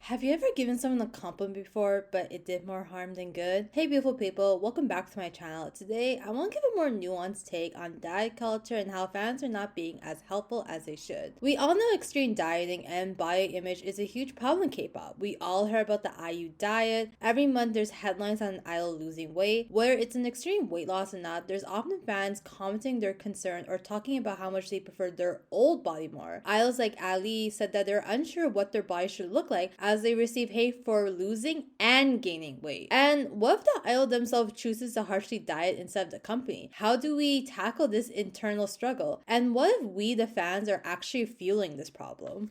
Have you ever given someone a compliment before, but it did more harm than good? Hey beautiful people, welcome back to my channel. Today, I want to give a more nuanced take on diet culture and how fans are not being as helpful as they should. We all know extreme dieting and body image is a huge problem in K-pop. We all heard about the IU diet. Every month there's headlines on an idol losing weight. Whether it's an extreme weight loss or not, there's often fans commenting their concern or talking about how much they prefer their old body more. Idols like Ali said that they're unsure what their body should look like as they receive hate for losing and gaining weight. And what if the idol themselves chooses to harshly diet instead of the company? How do we tackle this internal struggle? And what if we, the fans, are actually fueling this problem?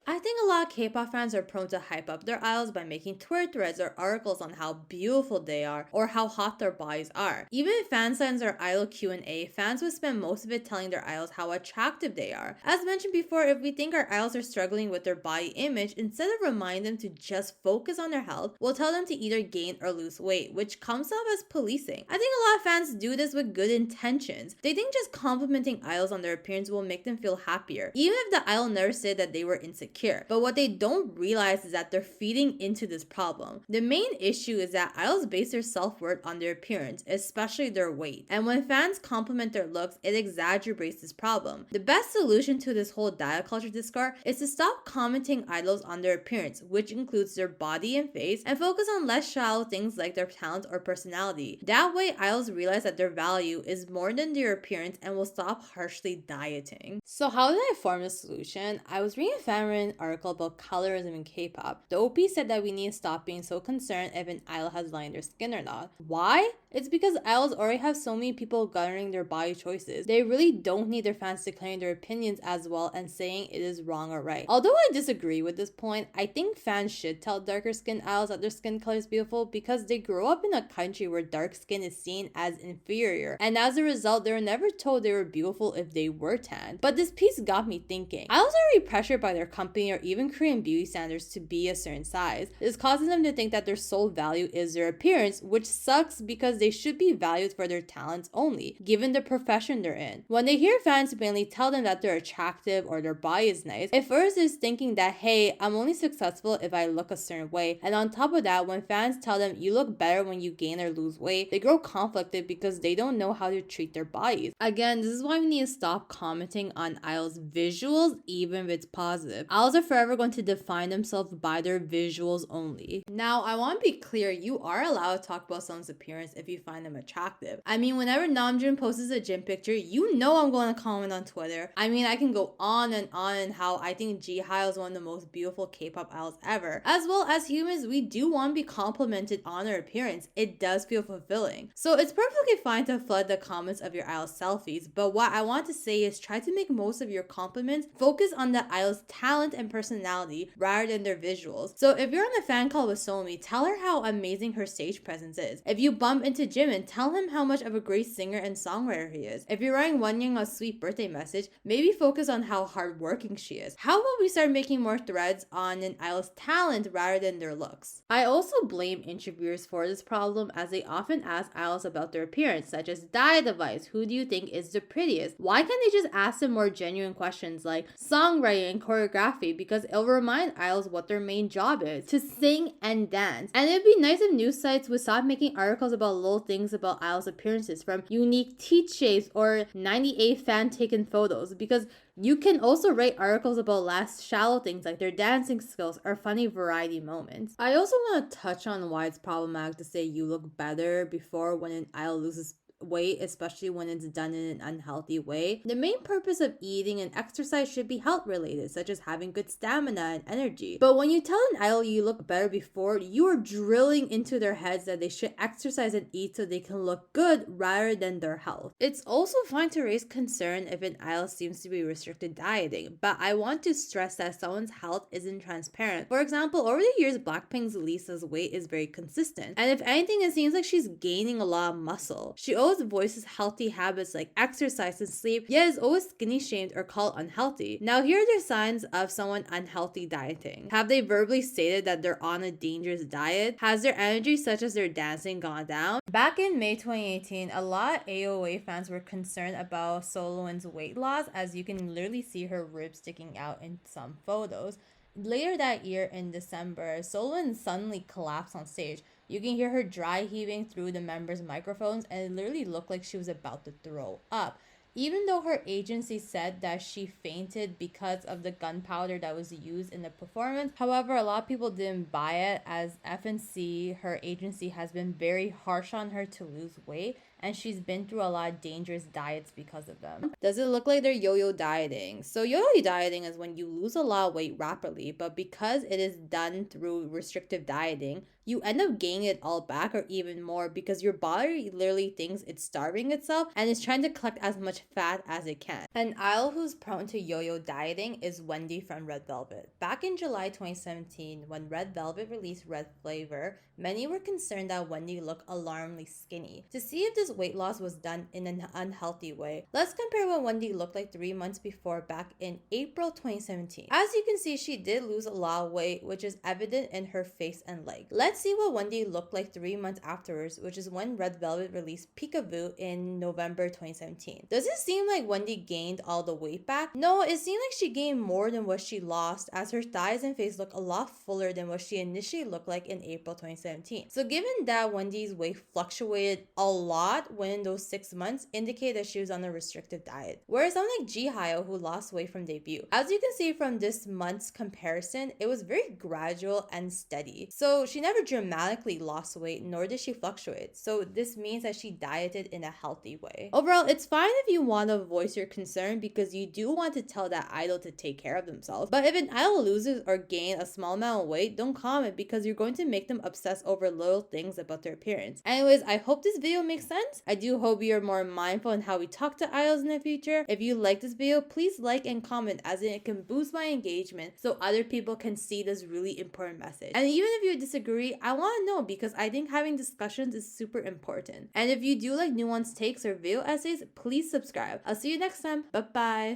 I think a lot of K-pop fans are prone to hype up their idols by making Twitter threads or articles on how beautiful they are or how hot their bodies are. Even if fan signs or idol Q&A, fans would spend most of it telling their idols how attractive they are. As mentioned before, if we think our idols are struggling with their body image, instead of reminding them to just focus on their health, we'll tell them to either gain or lose weight, which comes off as policing. I think a lot of fans do this with good intentions. They think just complimenting idols on their appearance will make them feel happier, even if the idol never said that they were insecure. But what they don't realize is that they're feeding into this problem. The main issue is that idols base their self-worth on their appearance, especially their weight. And when fans compliment their looks, it exacerbates this problem. The best solution to this whole diet culture discord is to stop commenting idols on their appearance, which includes their body and face, and focus on less shallow things like their talent or personality. That way, idols realize that their value is more than their appearance and will stop harshly dieting. So how did I form this solution? I was reading a fan article about colorism in K-pop. The OP said that we need to stop being so concerned if an idol has lined their skin or not. Why? It's because idols already have so many people governing their body choices. They really don't need their fans declaring their opinions as well and saying it is wrong or right. Although I disagree with this point, I think fans should tell darker skinned idols that their skin color is beautiful because they grow up in a country where dark skin is seen as inferior, and as a result, they were never told they were beautiful if they were tan. But this piece got me thinking. Idols are already pressured by their company or even Korean beauty standards to be a certain size. This causes them to think that their sole value is their appearance, which sucks because they should be valued for their talents only, given the profession they're in. When they hear fans mainly tell them that they're attractive or their body is nice, it first is thinking that, hey, I'm only successful if I look a certain way. And on top of that, when fans tell them you look better when you gain or lose weight, they grow conflicted because they don't know how to treat their bodies. Again, this is why we need to stop commenting on idols' visuals, even if it's positive. Idols are forever going to define themselves by their visuals only. Now, I want to be clear, you are allowed to talk about someone's appearance if you find them attractive. I mean, whenever Namjoon posts a gym picture, you know I'm going to comment on Twitter. I mean, I can go on and how I think Jihyo is one of the most beautiful K-pop idols ever. As well as humans, we do want to be complimented on our appearance. It does feel fulfilling. So it's perfectly fine to flood the comments of your idol's selfies, but what I want to say is try to make most of your compliments focus on the idol's talent and personality rather than their visuals. So if you're on a fan call with Somi, tell her how amazing her stage presence is. If you bump into Jimin, tell him how much of a great singer and songwriter he is. If you're writing Wonyoung a sweet birthday message, maybe focus on how hardworking she is. How about we start making more threads on an idol's talent rather than their looks? I also blame interviewers for this problem as they often ask idols about their appearance, such as diet advice, who do you think is the prettiest? Why can't they just ask them more genuine questions like songwriting and choreography, because it'll remind idols what their main job is, to sing and dance. And it'd be nice if news sites would stop making articles about little things about idols' appearances, from unique teeth shapes or 98 fan taken photos, because you can also write articles about less shallow things like their dancing skills or funny variety moments. I also want to touch on why it's problematic to say you look better before when an idol loses weight, especially when it's done in an unhealthy way. The main purpose of eating and exercise should be health related, such as having good stamina and energy. But when you tell an idol you look better before, you are drilling into their heads that they should exercise and eat so they can look good rather than their health. It's also fine to raise concern if an idol seems to be restricted dieting, but I want to stress that someone's health isn't transparent. For example, over the years, BLACKPINK's Lisa's weight is very consistent, and if anything, it seems like she's gaining a lot of muscle. She always voices healthy habits like exercise and sleep, yet is always skinny shamed or called unhealthy. Now here are the signs of someone unhealthy dieting. Have they verbally stated that they're on a dangerous diet? Has their energy such as their dancing gone down? Back in May 2018, a lot of AOA fans were concerned about Soloin's weight loss, as you can literally see her ribs sticking out in some photos. Later that year in December, Solon suddenly collapsed on stage. You can hear her dry heaving through the members' microphones, and it literally looked like she was about to throw up. Even though her agency said that she fainted because of the gunpowder that was used in the performance, however, a lot of people didn't buy it, as FNC, her agency, has been very harsh on her to lose weight, and she's been through a lot of dangerous diets because of them. Does it look like they're yo-yo dieting? So yo-yo dieting is when you lose a lot of weight rapidly, but because it is done through restrictive dieting, you end up gaining it all back or even more, because your body literally thinks it's starving itself and is trying to collect as much fat as it can. An idol who's prone to yo-yo dieting is Wendy from Red Velvet. Back in July 2017, when Red Velvet released Red Flavor, many were concerned that Wendy looked alarmingly skinny. To see if this weight loss was done in an unhealthy way, let's compare what Wendy looked like 3 months before, back in April 2017. As you can see, she did lose a lot of weight, which is evident in her face and leg. Let's see what Wendy looked like 3 months afterwards, which is when Red Velvet released Peekaboo in November 2017. Does it seem like Wendy gained all the weight back? No, it seemed like she gained more than what she lost, as her thighs and face look a lot fuller than what she initially looked like in April 2017. So given that Wendy's weight fluctuated a lot within those 6 months, indicate that she was on a restrictive diet. Whereas someone like Jihyo, who lost weight from debut, as you can see from this month's comparison, it was very gradual and steady. So she never dramatically lost weight, nor did she fluctuate. So this means that she dieted in a healthy way. Overall, it's fine if you want to voice your concern, because you do want to tell that idol to take care of themselves. But if an idol loses or gains a small amount of weight, don't comment, because you're going to make them obsess over little things about their appearance. Anyways, I hope this video makes sense. I do hope you're more mindful in how we talk to idols in the future. If you like this video, please like and comment, as it can boost my engagement so other people can see this really important message. And even if you disagree, I want to know, because I think having discussions is super important. And if you do like nuanced takes or video essays, please subscribe. I'll see you next time. Bye bye.